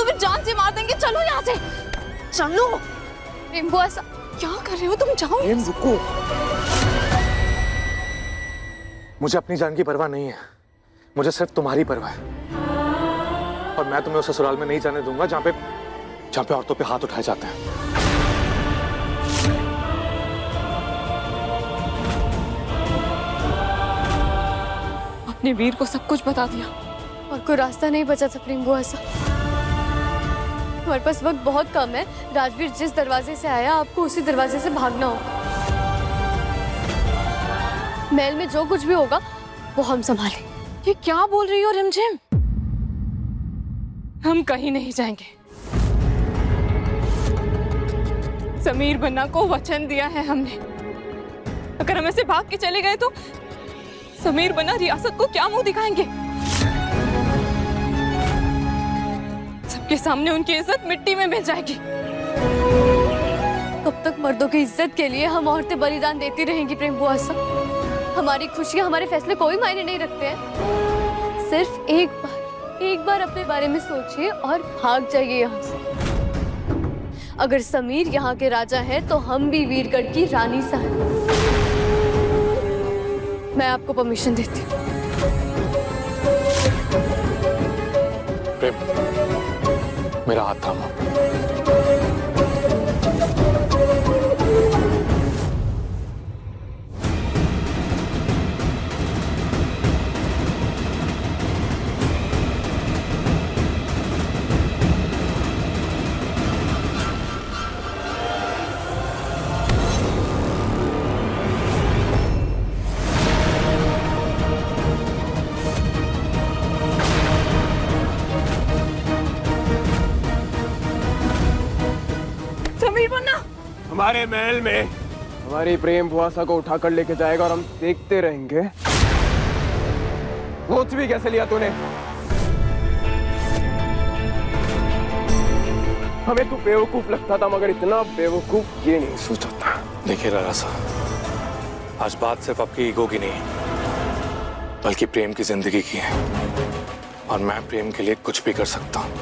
तो फिर जान से मार देंगे। चलो यहाँ से, चलो। प्रेम बुआ ऐसा क्या कर रहे हो तुम? जाओ। प्रेम रुको, मुझे अपनी जान की परवाह नहीं है, मुझे सिर्फ तुम्हारी परवाह है। और मैं तुम्हें उस ससुराल में नहीं जाने दूंगा जहाँ पे औरतों पे हाथ उठाए जाते हैं। अपने वीर को सब कुछ बता दिया और कोई रास्ता नहीं बचा था प्रेम बुआ ऐसा। हमारे पास वक्त बहुत कम है। राजवीर जिस दरवाजे से आया आपको उसी दरवाजे से भागना होगा। महल में जो कुछ भी होगा वो हम संभालें। ये क्या बोल रही हो रिमझिम? हम कहीं नहीं जाएंगे। समीर बन्ना को वचन दिया है हमने, अगर हम ऐसे भाग के चले गए तो समीर बन्ना रियासत को क्या मुंह दिखाएंगे? सबके सामने उनकी इज्जत मिट्टी में मिल जाएगी। कब तक मर्दों की इज्जत के लिए हम औरतें बलिदान देती रहेंगी प्रेम बुआ साहब? हमारी खुशियां, हमारे फैसले कोई मायने नहीं रखते हैं। सिर्फ एक बार अपने बारे में सोचिए और भाग जाइए यहाँ से। अगर समीर यहाँ के राजा है तो हम भी वीरगढ़ की रानी साहब। मैं आपको परमिशन देती हूँ। प्रेम, मेरा हाथ थामा। हमारे महल में हमारी प्रेम बुआसा को उठाकर लेके जाएगा और हम देखते रहेंगे। सोच भी कैसे लिया तूने? हमें तू बेवकूफ लगता था, मगर इतना बेवकूफ ये नहीं सोचा था। देखिए राजा साहब, आज बात सिर्फ आपकी ईगो की नहीं बल्कि प्रेम की जिंदगी की है, और मैं प्रेम के लिए कुछ भी कर सकता हूँ।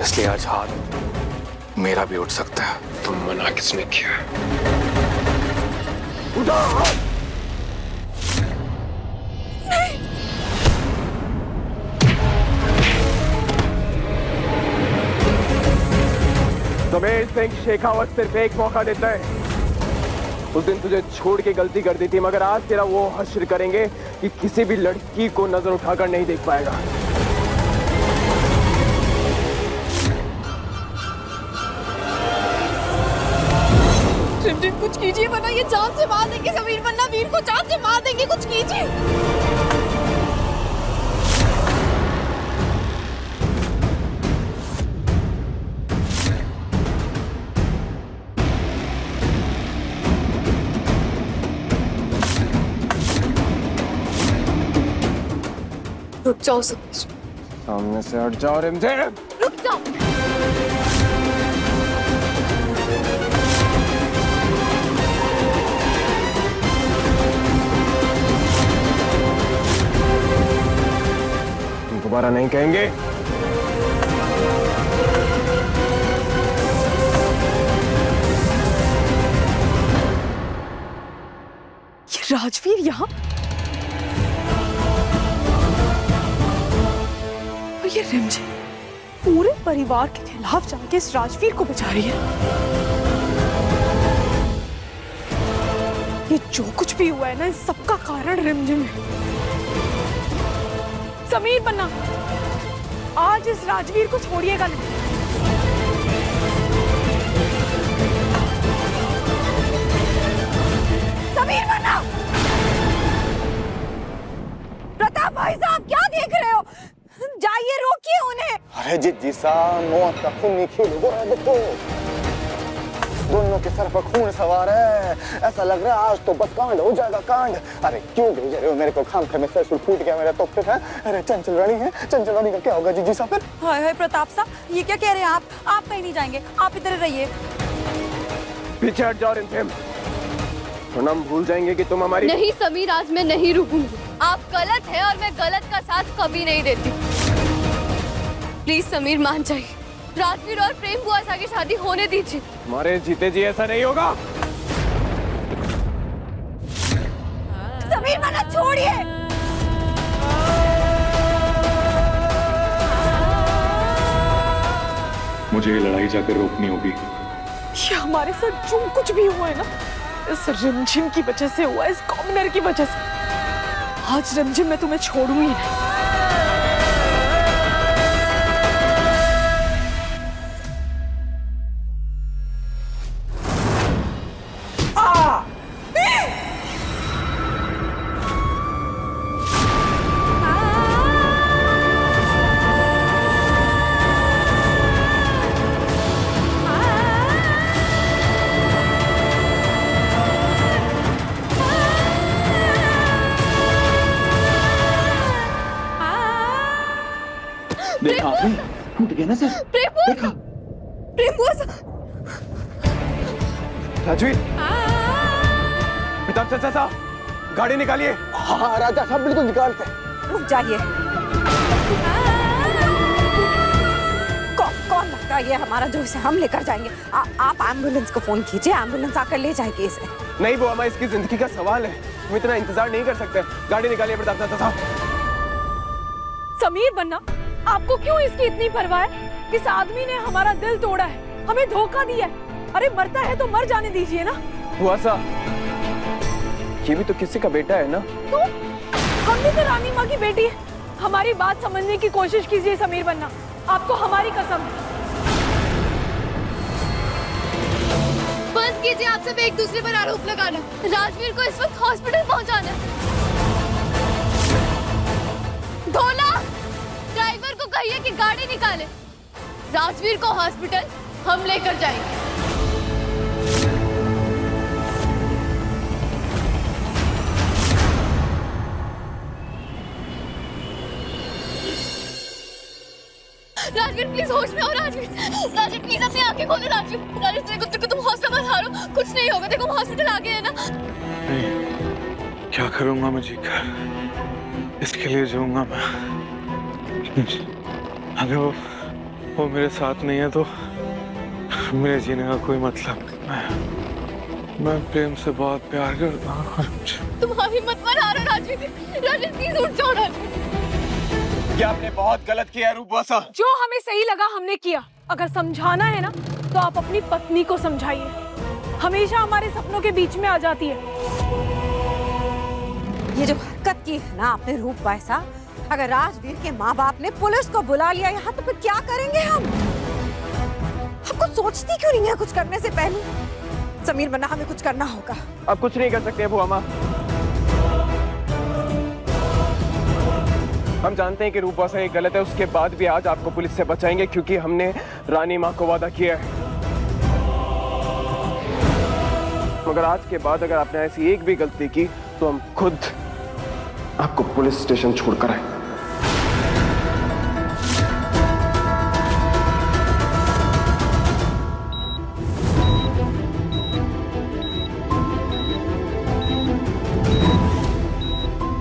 इसलिए आज हाथ मेरा भी उठ सकता है। तुम मना किसने किया? उठा हाथ! समीर सिंह शेखावत सिर्फ एक मौका देता है। उस दिन तुझे छोड़ के गलती कर दी थी, मगर आज तेरा वो हश्र करेंगे कि किसी भी लड़की को नजर उठाकर नहीं देख पाएगा। कुछ कीजिए वरना ये जान से मार देंगे। समीर बन्ना वीर को जान से मार देंगे। कुछ कीजिए। रुक जाओ समीर, सामने से हट जाओ रिमझिम। रुक जाओ। दोबारा नहीं कहेंगे। ये राजवीर यहाँ, और ये रिमझिम पूरे परिवार के खिलाफ जाके इस राजवीर को बचा रही है। ये जो कुछ भी हुआ है ना, इस सबका कारण रिमझिम है। समीर बन्ना, आज इस राजवीर को छोड़िएगा नहीं। समीर बन्ना! प्रताप भाई साहब क्या देख रहे हो? जाइए, रोकिए उन्हें। अरे जी साहब, मौत का खून नहीं खेलो। देखो दोनों के सर पर खून सवार है। ऐसा लग रहा है आज तो बस कांड हो जाएगा, कांड। अरे क्यों भेज रहे हो मेरे को? खाम खा में सर फूट गया मेरा तो फिर है। अरे चंचल रानी है, चंचल रानी का क्या होगा जी साहब फिर? हाय हाय प्रताप साहब, ये क्या कह रहे हैं आप कहीं नहीं जाएंगे, आप इधर रहिए। पीछे हट जाओ रिमझिम, वरना हम भूल जाएंगे कि तुम हमारी। नहीं समीर, आज मैं नहीं रुकूंगी। आप गलत हैं और मैं गलत का साथ कभी नहीं देती। प्लीज समीर मान जाइए, राजवीर और प्रेम बुआसा की शादी होने दीजिए। हमारे जीते जी ऐसा नहीं होगा। समीर मन्ना छोड़िए। मुझे ये लड़ाई जाकर रोकनी होगी। ये हमारे साथ जो कुछ भी हुआ है ना, इस रिमझिम की वजह से हुआ, इस कॉमनर की वजह से। आज रिमझिम मैं तुम्हें छोड़ूंगी नहीं। देखा आपने, टूट गया ना सर। देखा प्रेम बुआसा। राजवीर, प्रताप चाचा, गाड़ी निकालिए। हाँ राजा साहब बिल्कुल निकालते। रुक जाइए। कौन लगता है ये हमारा जो इसे हम लेकर जाएंगे? आप एम्बुलेंस को फोन कीजिए, एम्बुलेंस आकर ले जाएगी इसे। नहीं वो हमारी इसकी जिंदगी का सवाल है, हम इतना इंतजार नहीं कर सकते। गाड़ी निकालिए प्रताप चाचा। समीर बन्ना, आपको क्यों इसकी इतनी परवाह है? इस आदमी ने हमारा दिल तोड़ा है, हमें धोखा दिया है। अरे मरता है तो मर जाने दीजिए ना। बुआसा, ये भी तो किसी का बेटा है ना? तो हम भी तो रानी माँ की बेटी है। हमारी बात समझने की कोशिश कीजिए समीर बन्ना, आपको हमारी कसम है। बंद कीजिए आप सब एक दूसरे पर आरोप लगाना। राजवीर को इस वक्त हॉस्पिटल पहुंचाना है। धोला, ड्राइवर को कहिए कि गाड़ी निकाले। राजवीर को हॉस्पिटल हम लेकर जाएंगे। राजवीर प्लीज होश में आओ। राजवीर प्लीज अपनी आंखें खोलो। राजवीर देखो तुम हौसला मत हारो, कुछ नहीं होगा। देखो हम हॉस्पिटल आ गए हैं ना। नहीं, क्या करूंगा मैं जीकर? इसके लिए जीऊंगा मैं। अगर वो मेरे साथ नहीं है तो मेरे जीने का कोई मतलब नहीं। मैं प्रेम से बहुत प्यार करता हूँ। तुम्हारी हिम्मत मत हारो राजवीर। राजवीर प्लीज उठ जाओ। राजवीर ये आपने बहुत गलत किया रूप बुआसा। जो हमें सही लगा हमने किया। अगर समझाना है ना तो आप अपनी पत्नी को समझाइए, हमेशा हमारे सपनों के बीच में आ जाती है। ये जो हरकत की है ना आपने रूप बायसा, अगर राजवीर के माँ बाप ने पुलिस को बुला लिया यहाँ तो फिर क्या करेंगे हम? आपको सोचती क्यों नहीं है कुछ करने से पहले? समीर बन्ना, हमें कुछ करना होगा। आप कुछ नहीं कर सकते बुआ माँ। हम जानते हैं कि रूप बुआसा ये गलत है, उसके बाद भी आज आपको पुलिस से बचाएंगे क्योंकि हमने रानी माँ को वादा किया है। मगर आज के बाद अगर आपने ऐसी एक भी गलती की तो हम खुद आपको पुलिस स्टेशन छोड़कर आए।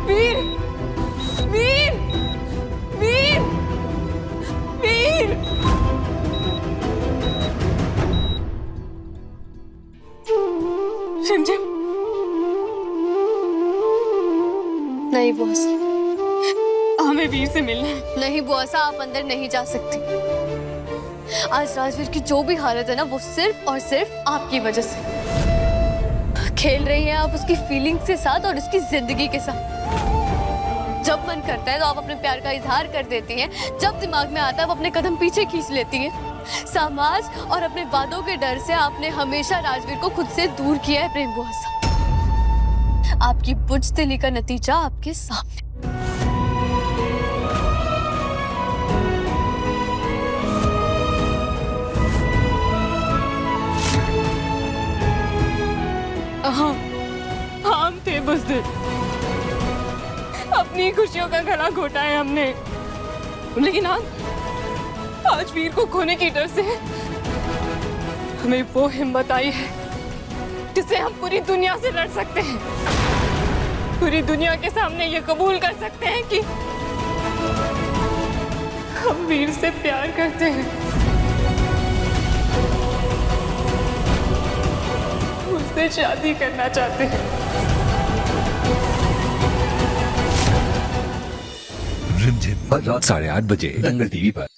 वीर, वीर, वीर, वीर। रिमझिम, नहीं बुआसा, हमें वीर से मिलना है। नहीं बुआसा, आप अंदर नहीं जा सकती। आज राजवीर की जो भी हालत है ना वो सिर्फ और सिर्फ आपकी वजह से। खेल रही हैं आप उसकी फीलिंग्स के साथ और उसकी जिंदगी के साथ। जब मन करता है तो आप अपने प्यार का इजहार कर देती हैं, जब दिमाग में आता है वो अपने कदम पीछे खींच लेती हैं। समाज और अपने वादों के डर से आपने हमेशा राजवीर को खुद से दूर किया है प्रेम बुआसा। आपकी बुजदिली का नतीजा आपके सामने। हम थे बुज़दिल, अपनी खुशियों का गला घोटा है हमने, लेकिन आज वीर को खोने की डर से हमें वो हिम्मत आई है जिससे हम पूरी दुनिया से लड़ सकते हैं। पूरी दुनिया के सामने ये कबूल कर सकते हैं कि हम वीर से प्यार करते हैं, उससे शादी करना चाहते हैं। रिमझिम रात 8:30 बजे दंगल टीवी पर।